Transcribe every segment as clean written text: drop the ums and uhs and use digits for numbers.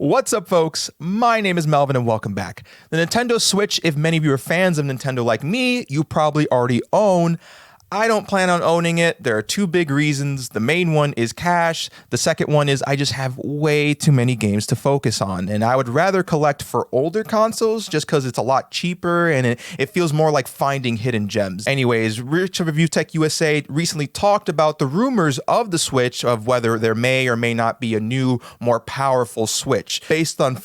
What's up, folks? My name is Melvin and welcome back. The Nintendo Switch, if many of you are fans of Nintendo like me, you probably already own. I don't plan on owning it. There are two big reasons. The main one is cash. The second one is I just have way too many games to focus on. And I would rather collect for older consoles just because it's a lot cheaper and it feels more like finding hidden gems. Anyways, ReviewTechUSA recently talked about the rumors of the Switch, of whether there may or may not be a new, more powerful Switch. Based on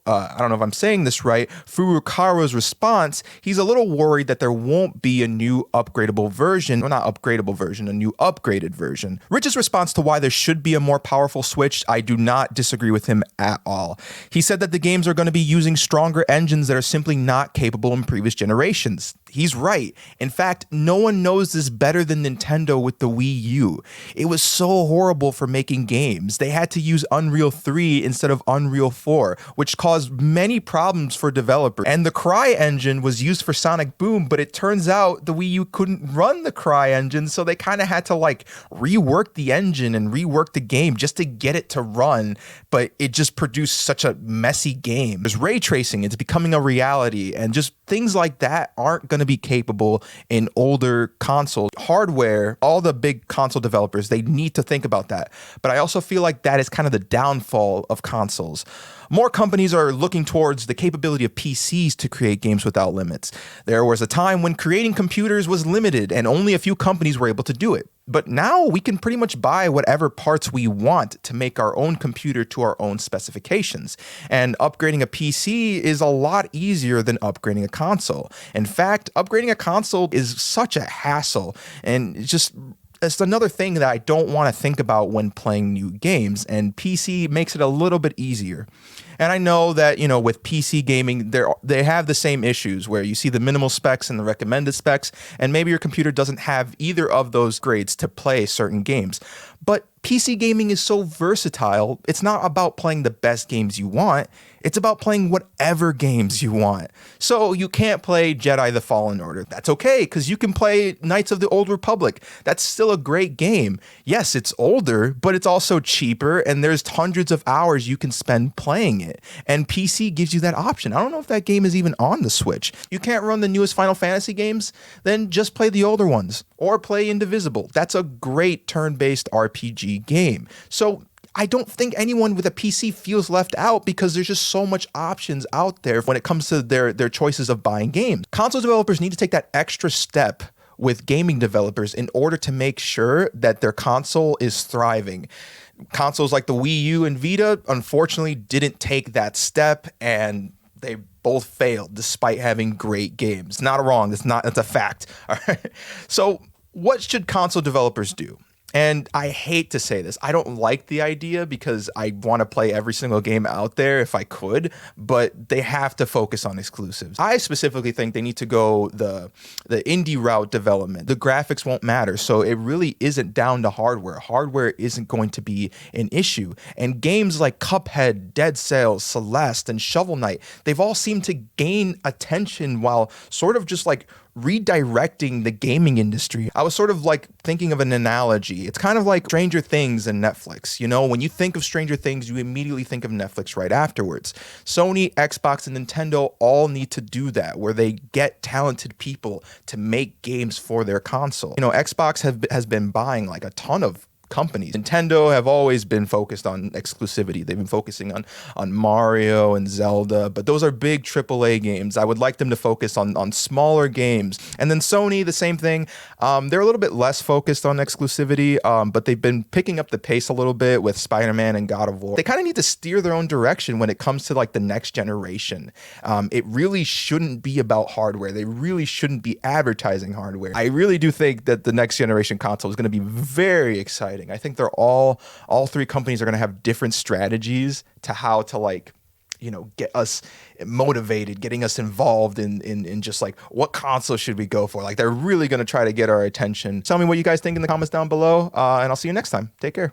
I don't know if I'm saying this right, Furukawa's response, he's a little worried that there won't be a new upgradable version. Well, not upgradable version, a new upgraded version. Rich's response to why there should be a more powerful Switch, I do not disagree with him at all. He said that the games are going to be using stronger engines that are simply not capable in previous generations. He's right. In fact, no one knows this better than Nintendo with the Wii U. It was so horrible for making games. They had to use Unreal 3 instead of Unreal 4, which caused many problems for developers. And the Cry engine was used for Sonic Boom, but it turns out the Wii U couldn't run the Cry engine, so they kind of had to rework the engine and rework the game just to get it to run, but it just produced such a messy game. There's ray tracing, it's becoming a reality, and just things like that aren't going to be capable in older consoles. Hardware, all the big console developers, they need to think about that. But I also feel like that is kind of the downfall of consoles. More companies are looking towards the capability of PCs to create games without limits. There was a time when creating computers was limited and only a few companies were able to do it. But now we can pretty much buy whatever parts we want to make our own computer to our own specifications. And upgrading a PC is a lot easier than upgrading a console. In fact, upgrading a console is such a hassle, and it's another thing that I don't want to think about when playing new games, and PC makes it a little bit easier. And I know that, with PC gaming, they have the same issues where you see the minimal specs and the recommended specs, and maybe your computer doesn't have either of those grades to play certain games. But PC gaming is so versatile, it's not about playing the best games you want, it's about playing whatever games you want. So you can't play Jedi the Fallen Order. That's okay, because you can play Knights of the Old Republic. That's still a great game. Yes, it's older, but it's also cheaper, and there's hundreds of hours you can spend playing it. And PC gives you that option. I don't know if that game is even on the Switch. You can't run the newest Final Fantasy games? Then just play the older ones, or play Indivisible. That's a great turn-based RPG game. So I don't think anyone with a PC feels left out because there's just so much options out there when it comes to their choices of buying games. Console developers need to take that extra step with gaming developers in order to make sure that their console is thriving. Consoles like the Wii U and Vita, unfortunately, didn't take that step, and they both failed despite having great games. Not wrong. That's a fact. All right. So what should console developers do? And I hate to say this, I don't like the idea because I want to play every single game out there if I could, but they have to focus on exclusives. I specifically think they need to go the indie route development. The graphics won't matter, so it really isn't down to hardware. Hardware isn't going to be an issue. And games like Cuphead, Dead Cells, Celeste, and Shovel Knight, they've all seemed to gain attention while sort of just redirecting the gaming industry. I was sort of thinking of an analogy. It's kind of like Stranger Things and Netflix. When you think of Stranger Things, you immediately think of Netflix right afterwards. Sony, Xbox, and Nintendo all need to do that, where they get talented people to make games for their console. Xbox has been buying a ton of companies. Nintendo have always been focused on exclusivity. They've been focusing on Mario and Zelda, but those are big AAA games. I would like them to focus on smaller games. And then Sony, the same thing. They're a little bit less focused on exclusivity, but they've been picking up the pace a little bit with Spider-Man and God of War. They kind of need to steer their own direction when it comes to the next generation. It really shouldn't be about hardware. They really shouldn't be advertising hardware. I really do think that the next generation console is going to be very exciting. I think they're all three companies are going to have different strategies to how to get us motivated, getting us involved in just what console should we go for. They're really going to try to get our attention. Tell me what you guys think in the comments down below, and I'll see you next time. Take care.